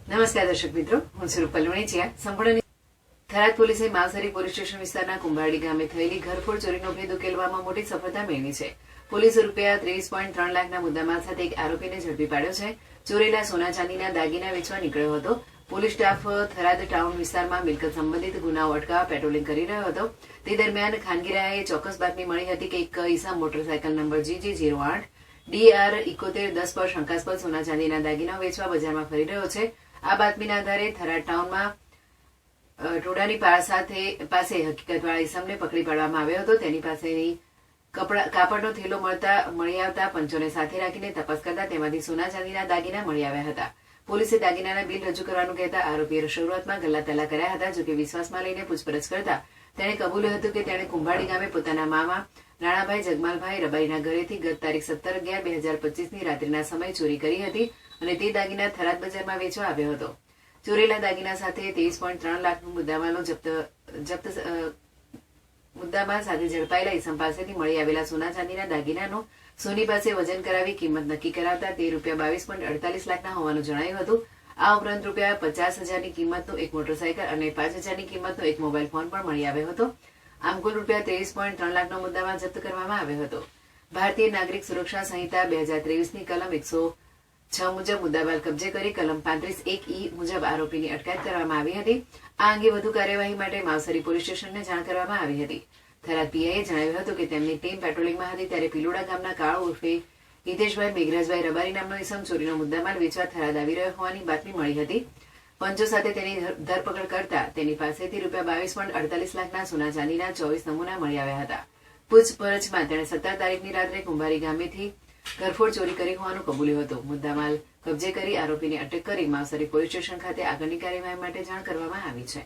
નમસ્કાર દર્શક મિત્રો, હું છું રૂપલ વણેચિયા. સંપૂર્ણ થરાદ પોલીસે માવસરી પોલીસ સ્ટેશન વિસ્તારના કુંભારડી ગામે થયેલી ઘરફોડ ચોરીનો ભેદ ઉકેલવામાં મોટી સફળતા મેળવી છે. પોલીસે રૂપિયા 23.3 લાખના મુદ્દામાલ સાથે એક આરોપીને ઝડપી પાડ્યો છે. ચોરેલા સોના ચાંદીના દાગીના વેચવા નીકળ્યો હતો. પોલીસ સ્ટાફ થરાદ ટાઉન વિસ્તારમાં મિલકત સંબંધિત ગુનાઓ અટકાવવા પેટ્રોલિંગ કરી રહ્યો હતો. તે દરમિયાન ખાનગીરાએ ચોક્કસ બાતમી મળી હતી કે એક ઈસમ મોટરસાયકલ નંબર GG08 DR 7110 પર શંકાસ્પદ સોના ચાંદીના દાગીના વેચવા બજારમાં ફરી રહ્યો છે. આ બાતમીના આધારે થરાદ ટાઉનમાં ટોડાની પાસે હકીકતવાળા ઈસમને પકડી પાડવામાં આવ્યો હતો. તેની પાસેની કાપડનો થેલો મળી આવતા પંચોને સાથે રાખીને તપાસ કરતા તેમાંથી સોના ચાંદીના દાગીના મળી આવ્યા હતા. પોલીસે દાગીનાના બિલ રજૂ કરવાનું કહેતા આરોપીએ શરૂઆતમાં ગલ્લાતલ્લા કર્યા હતા. જોકે વિશ્વાસમાં લઈને પૂછપરછ કરતા તેણે કબૂલ્યું હતું કે તેણે કુંભાડી ગામે પોતાના મામા નાણાભાઈ જગમાલભાઈ રબારીના ઘરેથી ગત તારીખ 17/11/2025ની રાત્રિના સમય ચોરી કરી હતી અને તે દાગીના થરાદ બજારમાં વેચવા આવ્યો હતો. ચોરેલા દાગીના સાથે 23.3 લાખનું મુદ્દામાલ સાથે ઝડપાયેલા ઈસમ પાસેથી મળી આવેલા સોના ચાંદીના દાગીનાનો સોની પાસે વજન કરાવી કિંમત નક્કી કરાવતા તે રૂપિયા 22.48 લાખના હોવાનું જણાયું હતું. આ ઉપરાંત રૂપિયા 50,000ની કિંમતનું એક મોટરસાયકલ અને 5,000ની કિંમતનો એક મોબાઈલ ફોન પણ મળી આવ્યો હતો. આમ કુલ રૂપિયા 23.3 લાખનો મુદ્દામાલ જપ્ત કરવામાં આવ્યો હતો. ભારતીય નાગરિક સુરક્ષા સંહિતા 2023ની કલમ 106 મુજબ મુદ્દામાલ કબજે કરી કલમ 35(1)E મુજબ આરોપીની અટકાયત કરવામાં આવી હતી. આ અંગે વધુ કાર્યવાહી માટે માવસરી પોલીસ સ્ટેશનને જાણ કરવામાં આવી હતી. થરાદ પીઆઈએ જણાવ્યું હતું કે તેમની ટીમ પેટ્રોલિંગમાં હતી ત્યારે પીલોડા ગામના કાળો ઉર્ફે હિતેશભાઈ મેઘરાજભાઈ રબારી નામનો ઈસમ ચોરીનો મુદ્દામાલ વેચવા થરાદ આવી રહ્યો હોવાની બાતમી મળી હતી. પંચો સાથે તેની ધરપકડ કરતા તેની પાસેથી રૂપિયા 22.48 લાખના સોના ચાંદીના 24 નમૂના મળી આવ્યા હતા. પૂછપરછમાં તેણે 17 તારીખની રાત્રે કુંભારી ગામેથી ઘરફોડ ચોરી કરી હોવાનું કબૂલ્યું હતું. મુદ્દામાલ કબજે કરી આરોપીને અટક કરી માવસરી પોલીસ સ્ટેશન ખાતે આગળની કાર્યવાહી માટે જાણ કરવામાં આવી છે.